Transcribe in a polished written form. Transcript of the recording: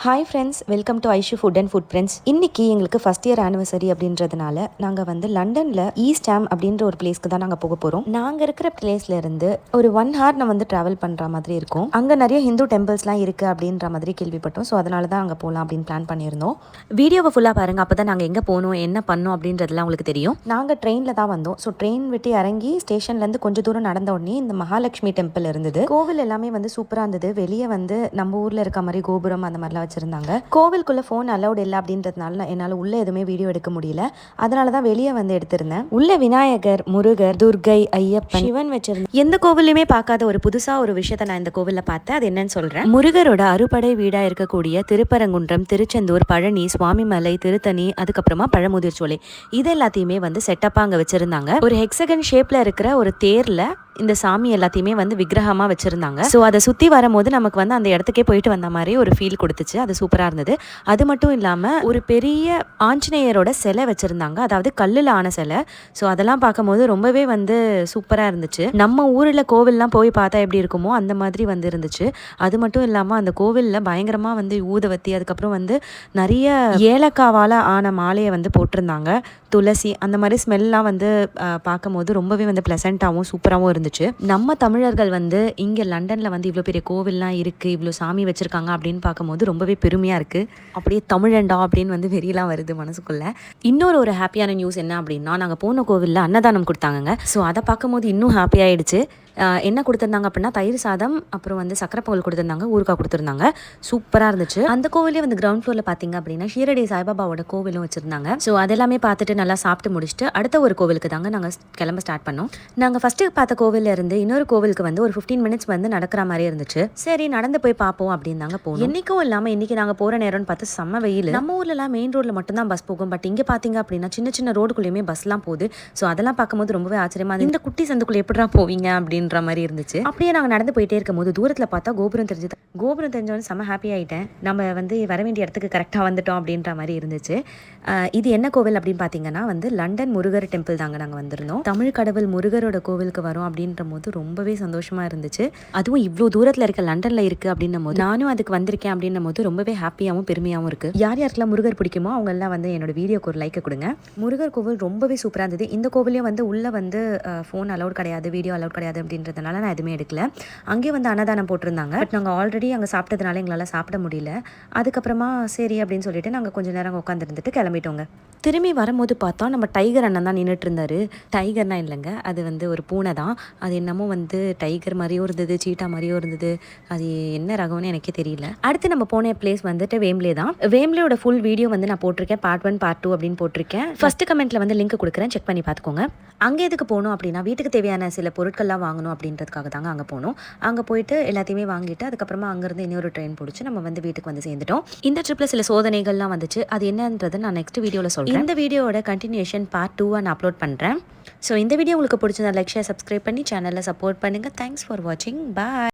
Hi friends, welcome to Aishu food and food friends. இன்னைக்கு எங்களுக்கு first year anniversary அப்படின்றதுனால நாங்கள் வந்து லண்டனில் ஈஸ்ட் ஹாம் அப்படின்ற ஒரு பிளேஸ்க்கு தான் நாங்கள் போக போகிறோம். நாங்கள் இருக்கிற பிளேஸ்ல இருந்து ஒரு 1 hour நான் வந்து ட்ராவல் பண்ணுற மாதிரி இருக்கும். அங்கே நிறைய ஹிந்து டெம்பிள்ஸ்லாம் இருக்குது அப்படின்ற மாதிரி கேள்விப்பட்டோம். ஸோ அதனால தான் அங்கே போகலாம் அப்படின்னு பிளான் பண்ணியிருந்தோம். வீடியோவை ஃபுல்லாக பாருங்கள், அப்போ தான் நாங்கள் எங்கே போகணும் என்ன பண்ணோம் அப்படின்றதுலாம் உங்களுக்கு தெரியும். நாங்கள் ட்ரெயினில் தான் வந்தோம். ஸோ ட்ரெயின் விட்டு இறங்கி ஸ்டேஷன்லேருந்து கொஞ்சம் தூரம் நடந்த உடனே இந்த மகாலட்சுமி டெம்பிள் இருந்தது. கோவில் எல்லாமே வந்து சூப்பராக இருந்தது. வெளியே வந்து நம்ம ஊரில் இருக்க மாதிரி கோபுரம் அந்த மாதிரிலாம் வச்சிருந்தாங்க. கோவிலுக்குள்ள போன் அலௌட் இல்லை அப்படின்றதுனால என்னால் உள்ள எதுவுமே வீடியோ எடுக்க முடியல. அதனால தான் வெளியே வந்து எடுத்திருந்தேன். உள்ள விநாயகர், முருகர், துர்கை, ஐயப்பன், சிவன் வச்சிருந்தேன். எந்த கோவிலையுமே பார்க்காத ஒரு புதுசா ஒரு விஷயத்த நான் இந்த கோவில்ல பார்த்தேன். அது என்னன்னு சொல்றேன். முருகரோட அறுபடை வீடா இருக்கக்கூடிய திருப்பரங்குன்றம், திருச்செந்தூர், பழனி, சுவாமிமலை, திருத்தணி, அதுக்கப்புறமா பழமுதிர்ச்சோலை, இது எல்லாத்தையுமே வந்து செட்டப்பா அங்க வச்சிருந்தாங்க. ஒரு ஹெக்ஸகன் ஷேப்ல இருக்கிற ஒரு தேர்ல இந்த சாமி எல்லாத்தையுமே வந்து விக்கிரகமா வச்சிருந்தாங்க. ஸோ அதை சுற்றி வரும்போது நமக்கு வந்து அந்த இடத்துக்கே போயிட்டு வந்த மாதிரி ஒரு ஃபீல் கொடுத்துச்சு. அது சூப்பராக இருந்தது. அது மட்டும் இல்லாமல் ஒரு பெரிய ஆஞ்சநேயரோட சிலை வச்சுருந்தாங்க, அதாவது கல்லில் ஆன சிலை. ஸோ அதெல்லாம் பார்க்கும்போது ரொம்பவே வந்து சூப்பராக இருந்துச்சு. நம்ம ஊரில் கோவில்லாம் போய் பார்த்தா எப்படி இருக்குமோ அந்த மாதிரி வந்து இருந்துச்சு. அது மட்டும் இல்லாமல் அந்த கோவிலில் பயங்கரமாக வந்து ஊதுவத்தி, அதுக்கப்புறம் வந்து நிறைய ஏலக்காவால் ஆன மாலையை வந்து போட்டிருந்தாங்க. துளசி, அந்த மாதிரி ஸ்மெல்லாம் வந்து பார்க்கும்போது ரொம்பவே வந்து ப்ளசண்ட்டாகவும் சூப்பராகவும் இருந்துச்சு. நம்ம தமிழர்கள் வந்து இங்கே லண்டனில் வந்து இவ்வளோ பெரிய கோவில்லாம் இருக்குது, இவ்வளோ சாமி வச்சுருக்காங்க அப்படின்னு பார்க்கும்போது ரொம்பவே பெருமையாக இருக்குது. அப்படியே தமிழண்டா அப்படின்னு வந்து வெறியெல்லாம் வருது மனசுக்குள்ளே. இன்னொரு ஹாப்பியான நியூஸ் என்ன அப்படின்னா, நாங்கள் போன கோவிலில் அன்னதானம் கொடுத்தாங்க. ஸோ அதை பார்க்கும்போது இன்னும் ஹாப்பியாகிடுச்சு. என்ன கொடுத்துருந்தாங்க அப்படின்னா தயிர் சாதம், அப்புறம் வந்து சக்கரை பொங்கல் கொடுத்துருந்தாங்க, ஊறுகாய் கொடுத்துருந்தாங்க. சூப்பராக இருந்துச்சு. அந்த கோவிலே வந்து கிரவுண்ட் ஃப்ளோரில் பார்த்தீங்க அப்படின்னா ஷீரடி சாய்பாபாவோட கோவிலும் வச்சுருந்தாங்க. ஸோ அதெல்லாமே பார்த்துட்டு நல்லா சாப்பிட்டு முடிச்சுட்டு அடுத்த ஒரு கோவிலுக்கு தாங்க நாங்கள் கிளம்ப ஸ்டார்ட் பண்ணோம். நாங்கள் ஃபஸ்ட்டு பார்த்த கோவிலில் இருந்து இன்னொரு கோவிலுக்கு வந்து ஒரு 15 minutes வந்து நடக்கிற மாதிரி இருந்துச்சு. சரி நடந்து போய் பார்ப்போம் அப்படின்னு தாங்க போனோம். என்னைக்கும் இல்லாமல் இன்னைக்கு நாங்கள் போகிற நேரம்னு பார்த்து செம்ம வெயில். நம்ம ஊர்லலாம் மெயின் ரோட்டில் மட்டும்தான் பஸ் போகும். பட் இங்கே பார்த்தீங்க அப்படின்னா சின்ன சின்ன ரோடுக்குள்ளேயுமே பஸ்லாம் போகுது. ஸோ அதெல்லாம் பார்க்கும்போது ரொம்பவே ஆச்சரியமா, இந்த குட்டி சந்துக்குள்ளே எப்படிடா போவீங்க அப்படின்ற மாதிரி இருந்துச்சு. அப்படியே நாங்கள் நடந்து போயிட்டே இருக்கும் போது தூரத்தில் பார்த்தா கோபுரம் தெரிஞ்சது. கோபுரம் தெரிஞ்சவொன்னு செம்ம ஹாப்பி ஆகிட்டேன். நம்ம வந்து வர வேண்டிய இடத்துக்கு கரெக்டாக வந்துட்டோம் அப்படின்ற மாதிரி இருந்துச்சு. இது என்ன கோவில் அப்படின்னு பார்த்தீங்கன்னா வந்து லண்டன் முருகர் டெம்பிள் தாங்க நாங்கள் வந்திருந்தோம். தமிழ் கடவுள் முருகரோட கோவிலுக்கு வரோம் அப்படின்ற போது ரொம்பவே சந்தோஷமா இருந்துச்சு. அதுவும் இவ்வளோ தூரத்தில் இருக்க லண்டனில் இருக்குது அப்படின்னும் போது நானும் அதுக்கு வந்திருக்கேன் அப்படின்னும் போது ரொம்பவே ஹாப்பியாகவும் பெருமையாகவும் இருக்குது. யார் யாருக்கெல்லாம் முருகர் பிடிக்குமோ அவங்க எல்லாம் வந்து என்னோட வீடியோக்கு ஒரு லைக்கை கொடுங்க. முருகர் கோவில் ரொம்பவே சூப்பராக இருந்தது. இந்த கோவிலையும் வந்து உள்ளே வந்து ஃபோன் அலௌட் கிடையாது, வீடியோ அலௌட் கிடையாது அப்படின்றதுனால நான் எதுவுமே எடுக்கல. அங்கேயே வந்து அன்னதானம் போட்டிருந்தாங்க. பட் நாங்கள் ஆல்ரெடி அங்கே சாப்பிட்டதுனால எங்களால் சாப்பிட முடியல. அதுக்கப்புறமா சரி அப்படின்னு சொல்லிட்டு நாங்கள் கொஞ்சம் நேரம் உட்காந்துருந்துட்டு கிளம்பிட்டோங்க. திரும்பி வரும்போது பார்த்தா நம்ம டைகர் அண்ணன் தான் நின்றுட்டு இருந்தாரு. டைகர்னா இல்லைங்க, அது வந்து ஒரு பூனை தான். அது என்னமோ வந்து டைகர் மாதிரியும் இருந்தது, சீட்டா மாதிரியும் இருந்தது. அது என்ன ரகம்னு எனக்கே தெரியல. அடுத்து நம்ம போன பிளேஸ் வந்துட்டு வேம்லே தான். வேம்லேயோட ஃபுல் வீடியோ வந்து நான் போட்டிருக்கேன், பார்ட் 1 பார்ட் 2 அப்படின்னு போட்டிருக்கேன். ஃபர்ஸ்ட் கமெண்ட்ல வந்து லிங்க் கொடுக்குறேன், செக் பண்ணி பார்த்துக்கோங்க. அங்கே எதுக்கு போகணும் அப்படின்னா வீட்டுக்கு தேவையான சில பொருட்கள்லாம் வாங்கணும் அப்படின்றதுக்காக தாங்க அங்கே போனோம். அங்கே போயிட்டு எல்லாத்தையுமே வாங்கிட்டு அதுக்கப்புறமா அங்கேருந்து இன்னொரு ட்ரெயின் பிடிச்சி நம்ம வந்து வீட்டுக்கு வந்து சேர்ந்துட்டோம். இந்த ட்ரிப்பில் சில சோதனைகள்லாம் வந்துச்சு. அது என்னன்றதை நான் நெக்ஸ்ட் வீடியோவில் சொல்கிறேன். இந்த வீடியோட கண்டினியூஷன் பார்ட் 2 நான் அப்லோட் பண்ணுறேன். ஸோ இந்த வீடியோ உங்களுக்கு பிடிச்சிருந்தா லைக், ஷேர், சப்ஸ்கிரைப் பண்ணி சேனலில் சப்போர்ட் பண்ணுங்கள். தேங்க்ஸ் ஃபார் வாட்சிங். பாய்.